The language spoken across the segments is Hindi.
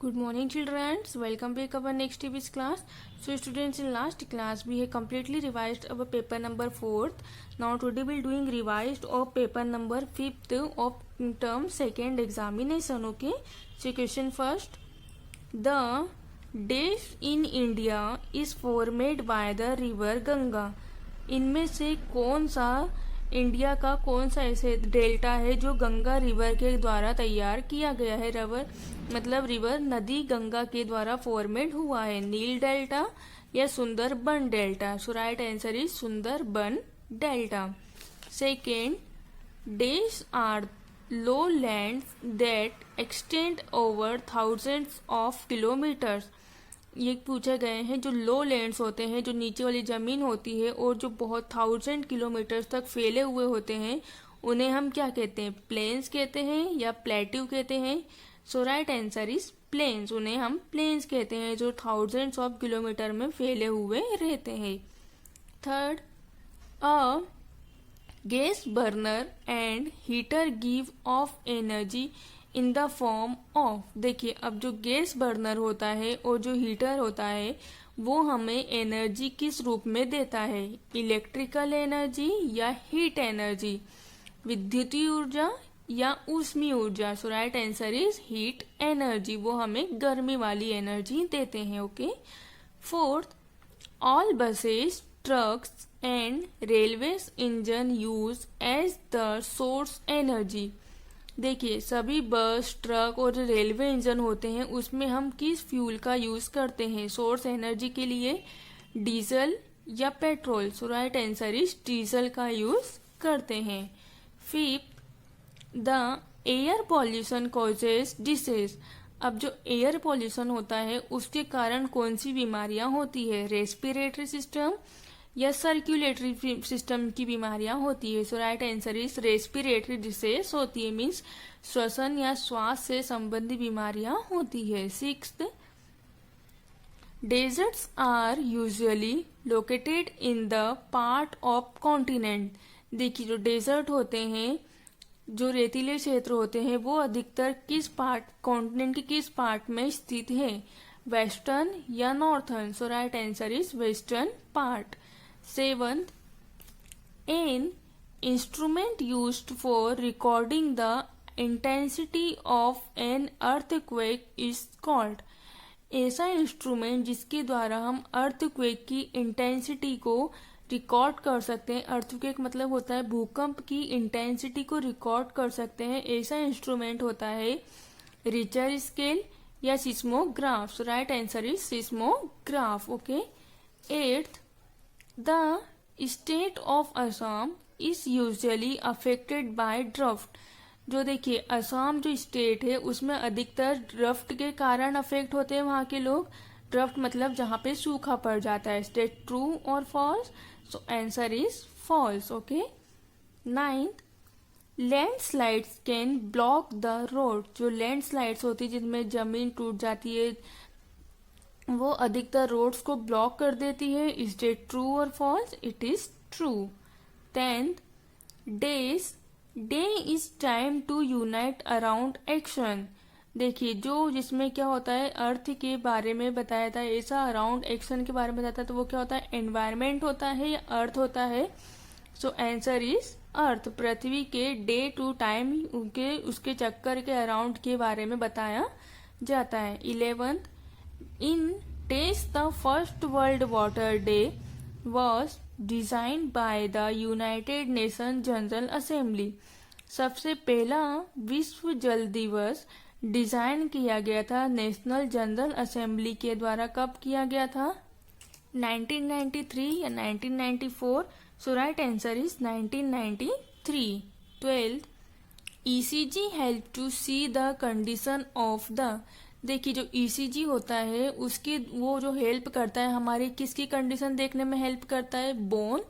Good morning children, welcome back our next TV's class. So students, in last class we have completely revised our paper number 4th. Now today we will doing revised of paper number 5th of term 2nd examination. Okay, so question first. The dash in India is formed by the river Ganga. इनमें से कौन सा इंडिया का कौन सा ऐसे डेल्टा है जो गंगा रिवर के द्वारा तैयार किया गया है। रिवर मतलब रिवर नदी गंगा के द्वारा फॉर्मेड हुआ है। नील डेल्टा या Sundarban delta. So right answer is Sundarban delta. Second, days are low lands that extend over thousands of kilometres. ये पूछे गए हैं जो लो लैंड्स होते हैं, जो नीचे वाली जमीन होती है और जो बहुत 1000 किलोमीटर तक फैले हुए होते हैं, उन्हें हम क्या कहते हैं? प्लेन्स कहते हैं या प्लेट्यू कहते हैं। सो राइट आंसर इज प्लेन्स। उन्हें हम प्लेन्स कहते हैं जो थाउजेंड्स ऑफ किलोमीटर में फैले हुए रहते हैं। Third, a gas burner and heater give of energy in the form of. देखिए, अब जो गैस बर्नर होता है और जो हीटर होता है वो हमें एनर्जी किस रूप में देता है? इलेक्ट्रिकल एनर्जी या हीट एनर्जी, विद्युतीय ऊर्जा या ऊष्मीय ऊर्जा। So right answer is heat energy. वो हमें गर्मी वाली एनर्जी देते हैं। Okay. Fourth, all buses, trucks and railways engine use as the source energy. देखिए, सभी बस, ट्रक और जो रेलवे इंजन होते हैं उसमें हम किस फ्यूल का यूज करते हैं सोर्स एनर्जी के लिए? डीजल या petrol. So right answer is diesel का यूज करते हैं। Fifth, the air pollution causes disease. अब जो एयर पॉल्यूशन होता है उसके कारण कौन सी बीमारियां होती है? रेस्पिरेटरी सिस्टम या सर्कुलेटरी सिस्टम की बीमारियां होती है। So right answer is respiratory disease होती है, मीन्स श्वसन या श्वास से संबंधित बीमारियां होती है। Sixth, deserts are usually located in the part of continent. देखिए, जो डेजर्ट होते हैं, जो रेतीले क्षेत्र होते हैं, वो अधिकतर किस पार्ट, कॉन्टिनेंट के किस पार्ट में स्थित है? वेस्टर्न या northern. So right answer is western part. Seventh, an instrument used for recording the intensity of an earthquake is called। ऐसा इंस्ट्रूमेंट जिसके द्वारा हम अर्थक्वेक की इंटेंसिटी को रिकॉर्ड कर सकते हैं। अर्थक्वेक मतलब होता है भूकंप की इंटेंसिटी को रिकॉर्ड कर सकते हैं। ऐसा इंस्ट्रूमेंट होता है रिचर स्केल या seismograph. So right answer is seismograph. Okay. Eighth, The state of Assam is usually affected by drought। जो देखिए, असम जो स्टेट है उसमें अधिकतर ड्राफ्ट के कारण अफेक्ट होते हैं वहां के लोग। ड्राफ्ट मतलब जहां पे सूखा पड़ जाता है। स्टेट ट्रू और false? So answer is false. Okay. Ninth, landslides can block the road. जो लैंडस्लाइड्स होती है जिनमें जमीन टूट जाती है वो अधिकतर रोड्स को ब्लॉक कर देती है। इज इट ट्रू और false? It is true. Tenth, day is time to unite around action. देखिए, जो जिसमें क्या होता है, अर्थ के बारे में बताया था, ऐसा अराउंड एक्शन के बारे में बताया था, तो वो क्या होता है? एनवायरमेंट होता है या अर्थ होता है? सो आंसर इज अर्थ। पृथ्वी के डे टू टाइम के उसके चक्कर के अराउंड के बारे में बताया जाता है। 11th, in days the first world water day was designed by the United Nations General Assembly। सबसे पहला विश्व जल दिवस डिजाइन किया गया था नेशनल जनरल असेंबली के द्वारा। कब किया गया था? 1993 या 1994। So right answer is 1993। 12th, ECG help to see the condition of the। देखिए, जो ECG होता है उसकी वो जो हेल्प करता है हमारी किसकी कंडीशन देखने में हेल्प करता है? बोन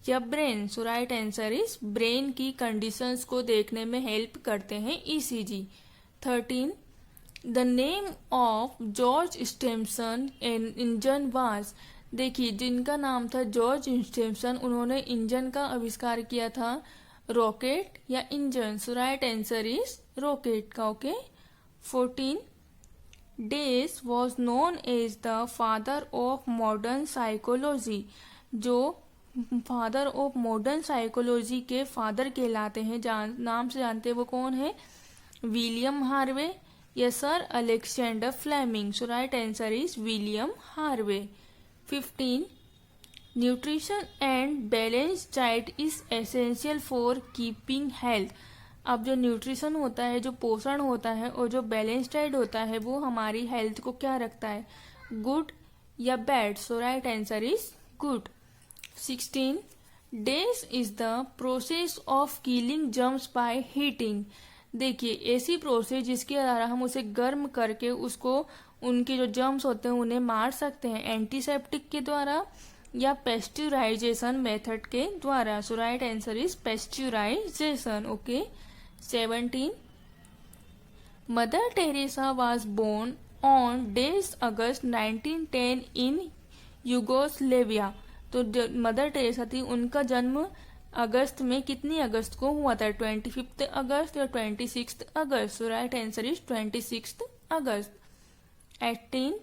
या brain. So right answer is brain की कंडीशंस को देखने में हेल्प करते हैं ECG। 13, the name of George Stephenson engine was. देखिए, जिनका नाम था जॉर्ज स्टेमसन, उन्होंने इंजन का आविष्कार किया था। रॉकेट या engine? So right answer is rocket का। Okay. 14, this was known as the father of modern psychology, जो फादर ऑफ मॉडर्न साइकोलॉजी के फादर कहलाते हैं, नाम से जानते हैं वो कौन है? विलियम हार्वे या sir Alexander Fleming. So right answer is William Harvey. 15 nutrition and balance diet is essential for keeping health. अब जो न्यूट्रिशन होता है, जो पोषण होता है, और जो बैलेंस डाइट होता है, वो हमारी हेल्थ को क्या रखता है, गुड या bad? So right answer is good. 16 days is the process of killing germs by heating. देखिए, ऐसी प्रोसेस जिसके द्वारा हम उसे गर्म करके उसको, उनके जो जर्म्स होते हैं उन्हें मार सकते हैं, एंटीसेप्टिक के द्वारा या पेस्चुराइजेशन मेथड के द्वारा। So right answer is pasteurization. Okay. 17 Mother Teresa was born on this August 1910 in Yugoslavia. तो मदर टेरेसा थी, उनका जन्म अगस्त में, कितनी अगस्त को हुआ था? 25 अगस्त या 26 August? So right answer is 26 August. 18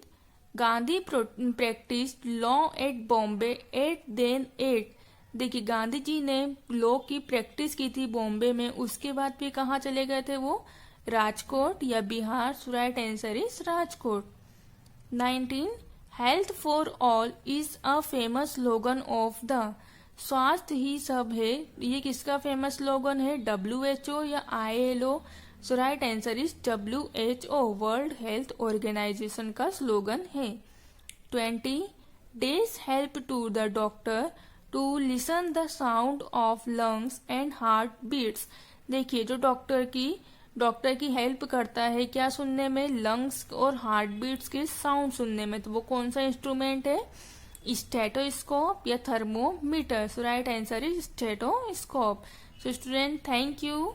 Gandhi practice law at Bombay at then at. देखिए, गांधी जी ने लॉ की प्रैक्टिस की थी बॉम्बे में, उसके बाद फिर कहाँ चले गए थे वो? राजकोट या Bihar? So right answer is Rajkot. 19 health for all is a famous slogan of the. स्वास्थ्य ही सब है, ये किसका फेमस स्लोगन है? WHO या ILO? So right answer is WHO, world health organization का स्लोगन है। 20 this help to the doctor to listen the sound of lungs and heart beats. देखिए, जो डॉक्टर की हेल्प करता है क्या सुनने में? लंग्स और हार्ट बीट्स के साउंड सुनने में। तो वो कौन सा इंस्ट्रूमेंट है? स्टेटोस्कोप या thermometer? So right answer is stethoscope. So student, thank you.